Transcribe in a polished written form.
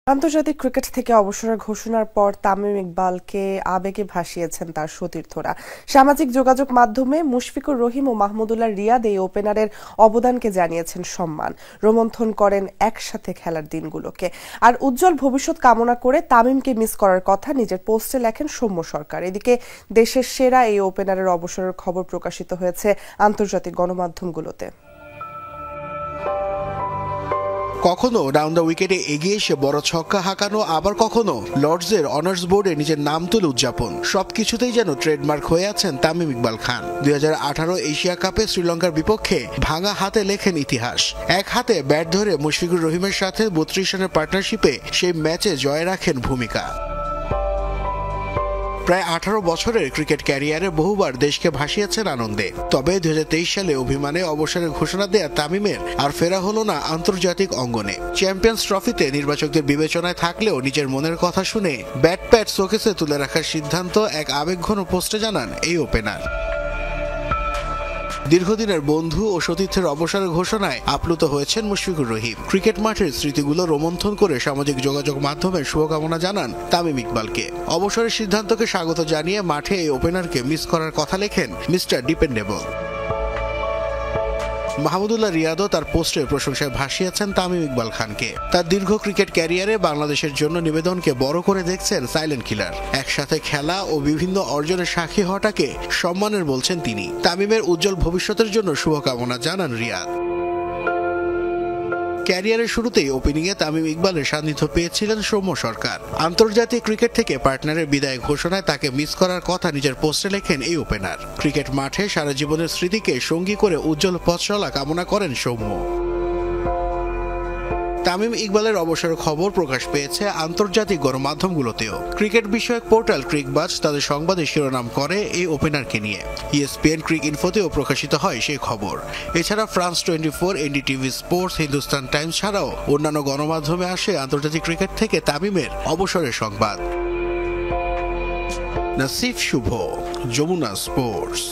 আন্তর্জাতিক ক্রিকেট থেকে অবসরের ঘোষণার পর তামিম ইকবালকে আবেগে ভাসিয়েছেন তার সতীর্থরা। সামাজিক যোগাযোগ মাধ্যমে মুশফিকুর রহিম ও মাহমুদুল্লাহ রিয়াদ এই ওপেনারের অবদানকে জানিয়েছেন সম্মান, রোমন্থন করেন একসাথে খেলার দিনগুলোকে। আর উজ্জ্বল ভবিষ্যৎ কামনা করে তামিমকে মিস করার কথা নিজের পোস্টে লেখেন সৌম্য সরকার। এদিকে দেশের সেরা এই ওপেনারের অবসরের খবর প্রকাশিত হয়েছে আন্তর্জাতিক গণমাধ্যমগুলোতে। কখনো ডাউন দ্য উইকেটে এগিয়ে এসে বড় ছক্কা হাঁকানো, আবার কখনো লর্ডসের অনার্স বোর্ডে নিজের নাম তুলে উদযাপন, সবকিছুতেই যেন ট্রেডমার্ক হয়ে আছেন তামিম ইকবাল খান। 2018 এশিয়া কাপে শ্রীলঙ্কার বিপক্ষে ভাঙা হাতে লেখেন ইতিহাস। এক হাতে ব্যাট ধরে মুশফিকুর রহিমের সাথে 32 রানের পার্টনারশিপে সেই ম্যাচে জয় রাখেন ভূমিকা। প্রায় 18 বছরের ক্রিকেট ক্যারিয়ারে বহুবার দেশকে ভাসিয়েছেন আনন্দে। তবে 2023 সালে অভিমানে অবসরের ঘোষণা দেয়া তামিমের আর ফেরা হলো না আন্তর্জাতিক অঙ্গনে। চ্যাম্পিয়ন্স ট্রফিতে নির্বাচকদের বিবেচনায় থাকলেও নিজের মনের কথা শুনে ব্যাট প্যাড শোকেসে তুলে রাখার সিদ্ধান্ত এক আবেগঘন পোস্টে জানান এই ওপেনার। দীর্ঘদিনের বন্ধু ও সতীর্থের অবসরের ঘোষণায় আপ্লুত হয়েছেন মুশফিকুর রহিম। ক্রিকেট মাঠের স্মৃতিগুলো রোমন্থন করে সামাজিক যোগাযোগ মাধ্যমে শুভকামনা জানান তামিম ইকবালকে। অবসরের সিদ্ধান্তকে স্বাগত জানিয়ে মাঠে এই ওপেনারকে মিস করার কথা লেখেন মিস্টার ডিপেন্ডেবল। মাহমুদুল্লাহ রিয়াদও তার পোস্টে প্রশংসায় ভাসিয়েছেন তামিম ইকবাল খানকে। তার দীর্ঘ ক্রিকেট ক্যারিয়ারে বাংলাদেশের জন্য নিবেদনকে বড় করে দেখছেন সাইলেন্ট কিলার। একসাথে খেলা ও বিভিন্ন অর্জনের সাক্ষী হওয়াটাকে সম্মানের বলছেন তিনি। তামিমের উজ্জ্বল ভবিষ্যতের জন্য শুভকামনা জানান রিয়াদ। ক্যারিয়ারের শুরুতেই ওপেনিংয়ে তামিম ইকবালের সান্নিধ্য পেয়েছিলেন সৌম্য সরকার। আন্তর্জাতিক ক্রিকেট থেকে পার্টনারের বিদায় ঘোষণায় তাকে মিস করার কথা নিজের পোস্টে লেখেন এই ওপেনার। ক্রিকেট মাঠে সারা জীবনের স্মৃতিকে সঙ্গী করে উজ্জ্বল পথ চলা কামনা করেন সৌম্য। তামিম ইকবালের অবসরের খবর প্রকাশ পেয়েছে আন্তর্জাতিক গণমাধ্যমগুলোতেও। ক্রিকেট বিষয়ক পোর্টাল ক্রিকবাজ তাদের সংবাদে শিরোনাম করে এই ওপেনারকে নিয়ে। ESPN ক্রিক ইনফোতেও প্রকাশিত হয় সেই খবর। এছাড়া France 24, NDTV sports, Hindustan Times ছাড়াও অন্যান্য গণমাধ্যমে আসে আন্তর্জাতিক ক্রিকেট থেকে তামিমের অবসরের সংবাদ। নাসিফ শুভ, যমুনা স্পোর্টস।